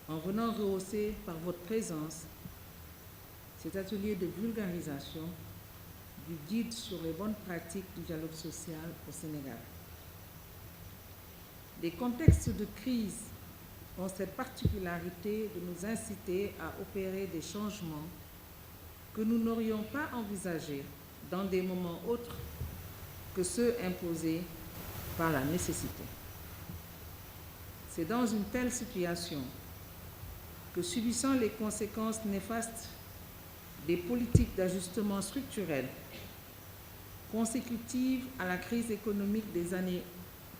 En venant rehausser par votre présence cet atelier de vulgarisation du guide sur les bonnes pratiques du dialogue social au Sénégal. Les contextes de crise ont cette particularité de nous inciter à opérer des changements que nous n'aurions pas envisagés dans des moments autres que ceux imposés par la nécessité. C'est dans une telle situation que, subissant les conséquences néfastes des politiques d'ajustement structurel consécutives à la crise économique des années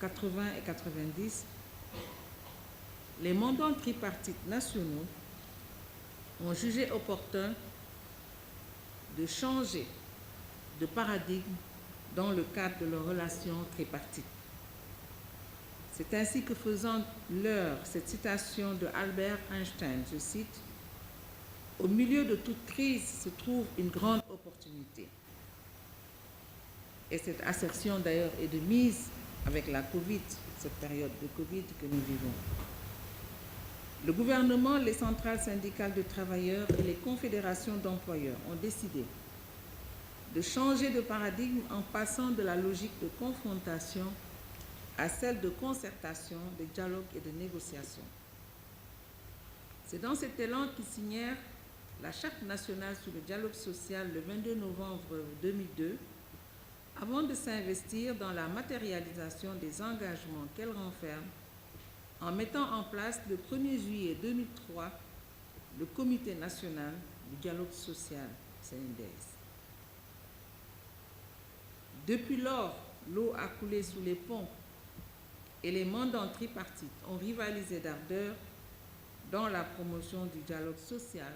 80 et 90, les mandants tripartites nationaux ont jugé opportun de changer de paradigme dans le cadre de leurs relations tripartites. C'est ainsi que, faisant leur cette citation de Albert Einstein, je cite, « Au milieu de toute crise se trouve une grande opportunité ». Et cette assertion d'ailleurs est de mise avec la Covid, cette période de Covid que nous vivons. Le gouvernement, les centrales syndicales de travailleurs et les confédérations d'employeurs ont décidé de changer de paradigme en passant de la logique de confrontation à celle de concertation, de dialogue et de négociation. C'est dans cet élan qu'ils signèrent la Charte nationale sur le dialogue social le 22 novembre 2002, avant de s'investir dans la matérialisation des engagements qu'elle renferme, en mettant en place le 1er juillet 2003 le Comité national du dialogue social, CNDS. Depuis lors, l'eau a coulé sous les ponts et les mandants tripartites ont rivalisé d'ardeur dans la promotion du dialogue social,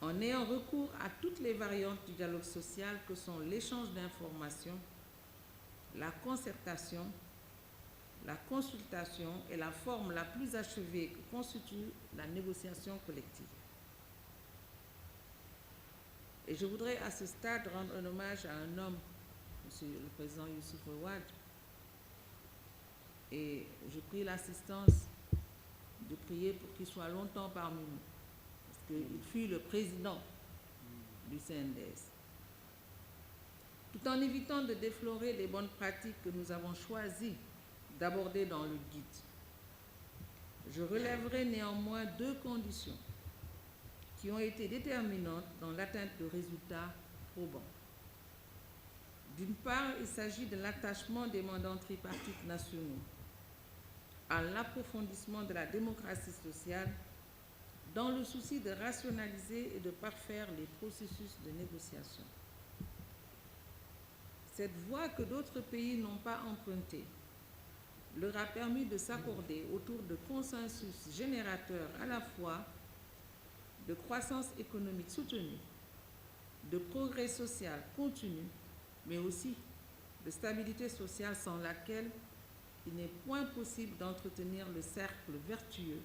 en ayant recours à toutes les variantes du dialogue social que sont l'échange d'informations, la concertation, la consultation et la forme la plus achevée que constitue la négociation collective. Et je voudrais à ce stade rendre un hommage à un homme, Monsieur le Président Youssouf Ouad, et je prie l'assistance de prier pour qu'il soit longtemps parmi nous, parce qu'il fut le président du CNDS. Tout en évitant de déflorer les bonnes pratiques que nous avons choisi d'aborder dans le guide, je relèverai néanmoins 2 conditions qui ont été déterminantes dans l'atteinte de résultats probants. D'une part, il s'agit de l'attachement des mandants tripartites nationaux à l'approfondissement de la démocratie sociale dans le souci de rationaliser et de parfaire les processus de négociation. Cette voie que d'autres pays n'ont pas empruntée leur a permis de s'accorder autour de consensus générateurs à la fois de croissance économique soutenue, de progrès social continu, mais aussi de stabilité sociale sans laquelle il n'est point possible d'entretenir le cercle vertueux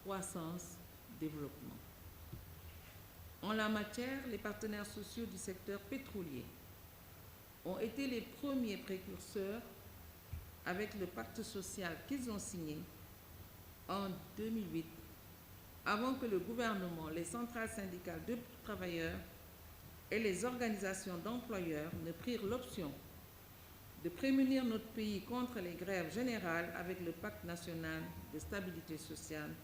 croissance-développement. En la matière, les partenaires sociaux du secteur pétrolier ont été les premiers précurseurs avec le pacte social qu'ils ont signé en 2008, avant que le gouvernement, les centrales syndicales de travailleurs et les organisations d'employeurs ne prirent l'option de prémunir notre pays contre les grèves générales avec le pacte national de stabilité sociale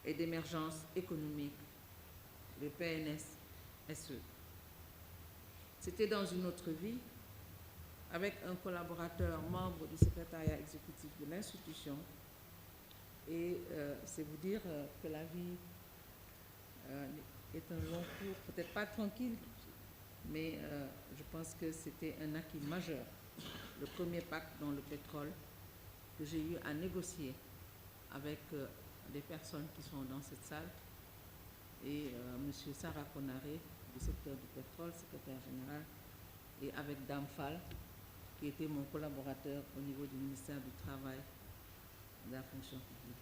et d'émergence économique, le PNSSE. C'était dans une autre vie, avec un collaborateur membre du secrétariat exécutif de l'institution, et c'est vous dire que la vie est un long cours, peut-être pas tranquille, mais je pense que c'était un acquis majeur, le premier pacte dans le pétrole que j'ai eu à négocier avec les personnes qui sont dans cette salle, et M. Sarah Konaré du secteur du pétrole, secrétaire général, et avec Dame Fall, qui était mon collaborateur au niveau du ministère du Travail et de la fonction publique.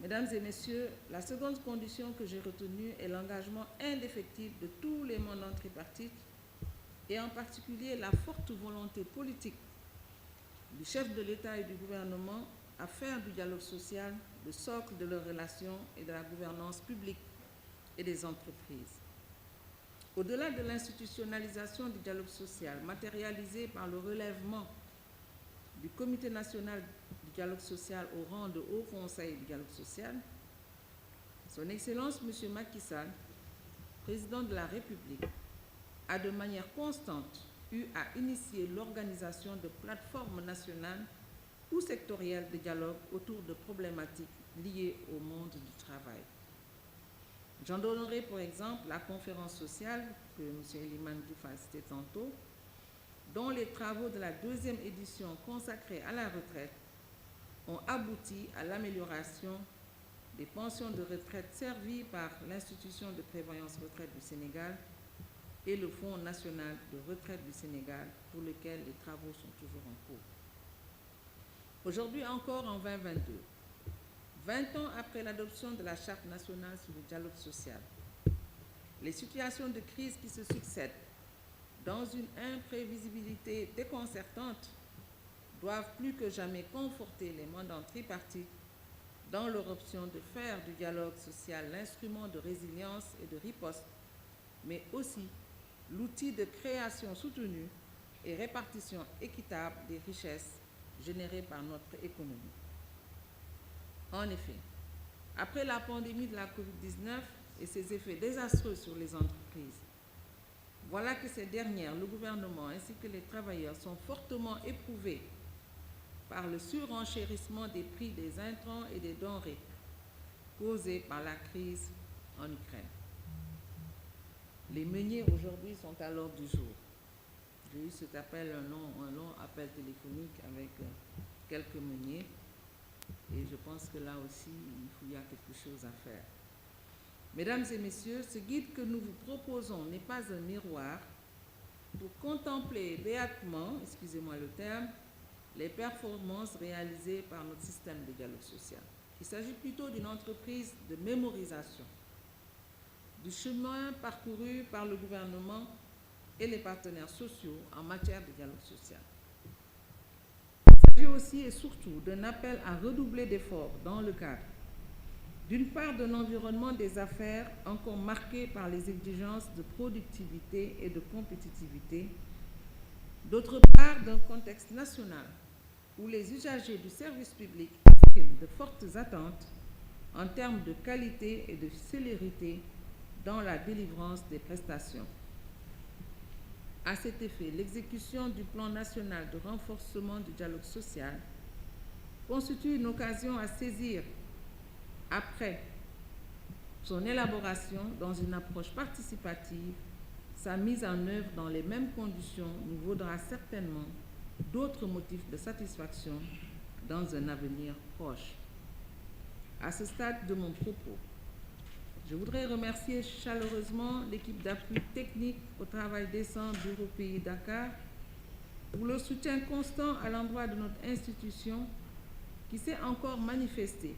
Mesdames et messieurs, la seconde condition que j'ai retenue est l'engagement indéfectible de tous les mandants tripartites et en particulier la forte volonté politique du chef de l'État et du gouvernement à faire du dialogue social le socle de leurs relations et de la gouvernance publique et des entreprises. Au-delà de l'institutionnalisation du dialogue social, matérialisée par le relèvement du Comité national du dialogue social au rang de Haut Conseil du dialogue social, Son Excellence M. Macky Sall, président de la République, a de manière constante eu à initier l'organisation de plateformes nationales ou sectorielles de dialogue autour de problématiques liées au monde du travail. J'en donnerai pour exemple la conférence sociale que M. Eliman Diouf a cité tantôt, dont les travaux de la deuxième édition consacrée à la retraite ont abouti à l'amélioration des pensions de retraite servies par l'Institution de prévoyance retraite du Sénégal et le Fonds national de retraite du Sénégal, pour lequel les travaux sont toujours en cours. Aujourd'hui encore, en 2022, 20 ans après l'adoption de la Charte nationale sur le dialogue social, les situations de crise qui se succèdent dans une imprévisibilité déconcertante doivent plus que jamais conforter les mandants tripartites dans leur option de faire du dialogue social l'instrument de résilience et de riposte, mais aussi l'outil de création soutenue et répartition équitable des richesses générées par notre économie. En effet, après la pandémie de la COVID-19 et ses effets désastreux sur les entreprises, voilà que ces dernières, le gouvernement ainsi que les travailleurs sont fortement éprouvés par le surenchérissement des prix des intrants et des denrées causés par la crise en Ukraine. Les meuniers aujourd'hui sont à l'ordre du jour. J'ai eu cet appel, un long appel téléphonique avec quelques meuniers et je pense que là aussi il y a quelque chose à faire. Mesdames et messieurs, ce guide que nous vous proposons n'est pas un miroir pour contempler béatement, excusez-moi le terme, les performances réalisées par notre système de dialogue social. Il s'agit plutôt d'une entreprise de mémorisation du chemin parcouru par le gouvernement et les partenaires sociaux en matière de dialogue social. Il s'agit aussi et surtout d'un appel à redoubler d'efforts dans le cadre, d'une part, d'un environnement des affaires encore marqué par les exigences de productivité et de compétitivité, d'autre part, d'un contexte national où les usagers du service public expriment de fortes attentes en termes de qualité et de célérité dans la délivrance des prestations. À cet effet, l'exécution du plan national de renforcement du dialogue social constitue une occasion à saisir après son élaboration dans une approche participative. Sa mise en œuvre dans les mêmes conditions nous vaudra certainement d'autres motifs de satisfaction dans un avenir proche. À ce stade de mon propos, je voudrais remercier chaleureusement l'équipe d'appui technique au travail décent Bureau Pays Dakar pour le soutien constant à l'endroit de notre institution qui s'est encore manifesté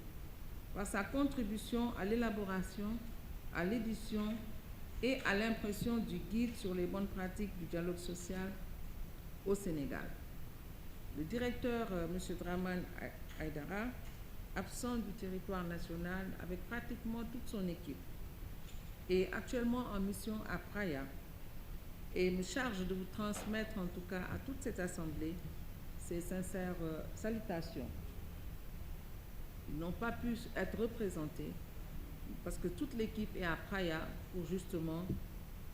par sa contribution à l'élaboration, à l'édition et à l'impression du guide sur les bonnes pratiques du dialogue social au Sénégal. Le directeur, M. Draman Aïdara, absent du territoire national avec pratiquement toute son équipe, est actuellement en mission à Praia et me charge de vous transmettre en tout cas à toute cette assemblée ses sincères salutations. Ils n'ont pas pu être représentés parce que toute l'équipe est à Praia pour justement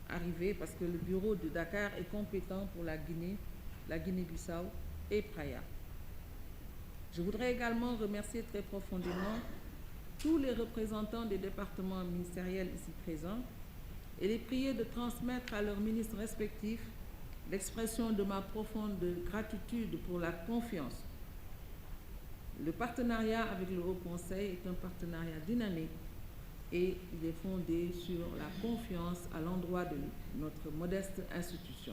arriver, parce que le bureau de Dakar est compétent pour la Guinée-Bissau et Praia. Je voudrais également remercier très profondément tous les représentants des départements ministériels ici présents et les prier de transmettre à leurs ministres respectifs l'expression de ma profonde gratitude pour la confiance. Le partenariat avec le Haut Conseil est un partenariat dynamique et il est fondé sur la confiance à l'endroit de notre modeste institution.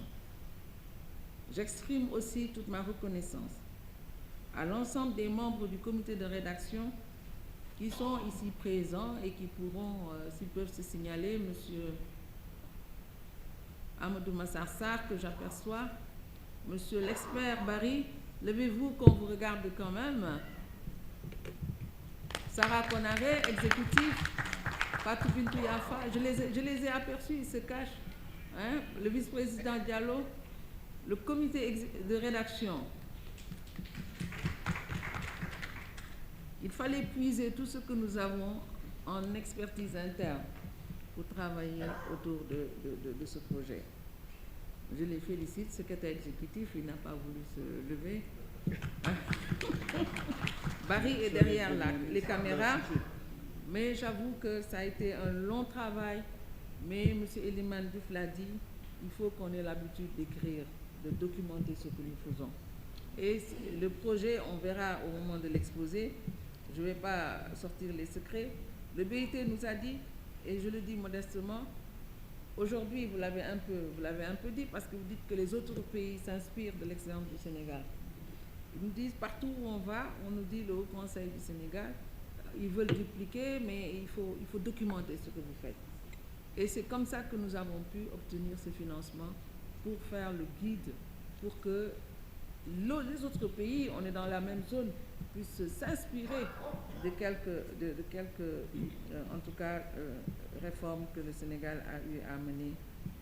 J'exprime aussi toute ma reconnaissance à l'ensemble des membres du comité de rédaction qui sont ici présents et qui pourront, s'ils peuvent se signaler, Monsieur Amadou Massarsar, que j'aperçois, Monsieur l'expert Barry, levez-vous qu'on vous regarde quand même. Sarah Konaré, exécutif, Fatou Bintou Yafa, je les ai aperçus, ils se cachent. Hein? Le vice-président Diallo, le comité de rédaction. Il fallait puiser tout ce que nous avons en expertise interne pour travailler autour de ce projet. Je les félicite, secrétaire exécutif, il n'a pas voulu se lever. Barry est derrière les caméras, mais j'avoue que ça a été un long travail. Mais M. Eliman Diouf l'a dit, il faut qu'on ait l'habitude d'écrire, de documenter ce que nous faisons. Et le projet, on verra au moment de l'exposé, je ne vais pas sortir les secrets. Le BIT nous a dit, et je le dis modestement, aujourd'hui, vous l'avez un peu dit, parce que vous dites que les autres pays s'inspirent de l'excellence du Sénégal. Ils nous disent, partout où on va, on nous dit le Haut Conseil du Sénégal, ils veulent dupliquer, mais il faut documenter ce que vous faites. Et c'est comme ça que nous avons pu obtenir ce financement pour faire le guide, pour que les autres pays, on est dans la même zone, puissent s'inspirer de quelques en tout cas, réformes que le Sénégal a eu à mener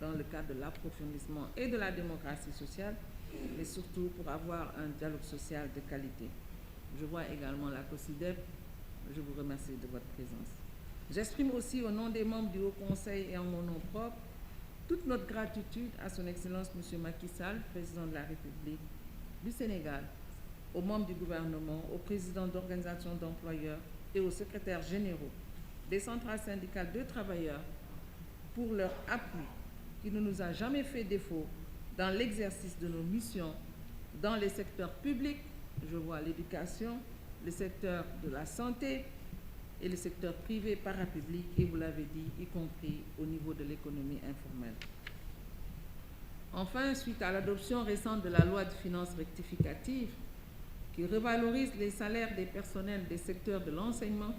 dans le cadre de l'approfondissement et de la démocratie sociale, mais surtout pour avoir un dialogue social de qualité. Je vois également la COSIDEP. Je vous remercie de votre présence. J'exprime aussi au nom des membres du Haut Conseil et en mon nom propre toute notre gratitude à son Excellence M. Macky Sall, président de la République du Sénégal, aux membres du gouvernement, aux présidents d'organisations d'employeurs et aux secrétaires généraux des centrales syndicales de travailleurs pour leur appui qui ne nous a jamais fait défaut dans l'exercice de nos missions dans les secteurs publics, je vois l'éducation, le secteur de la santé et le secteur privé parapublic, et vous l'avez dit, y compris au niveau de l'économie informelle. Enfin, suite à l'adoption récente de la loi de finances rectificative qui revalorise les salaires des personnels des secteurs de l'enseignement,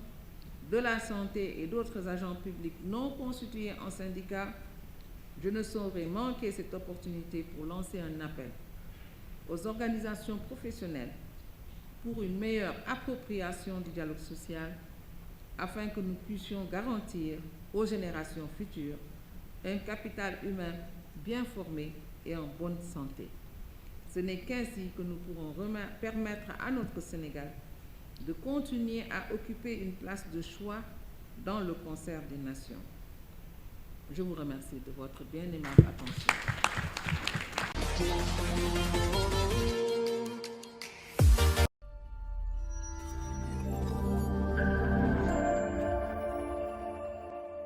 de la santé et d'autres agents publics non constitués en syndicats, je ne saurais manquer cette opportunité pour lancer un appel aux organisations professionnelles pour une meilleure appropriation du dialogue social afin que nous puissions garantir aux générations futures un capital humain bien formé et en bonne santé. Ce n'est qu'ainsi que nous pourrons permettre à notre Sénégal de continuer à occuper une place de choix dans le concert des nations. Je vous remercie de votre bien aimable attention.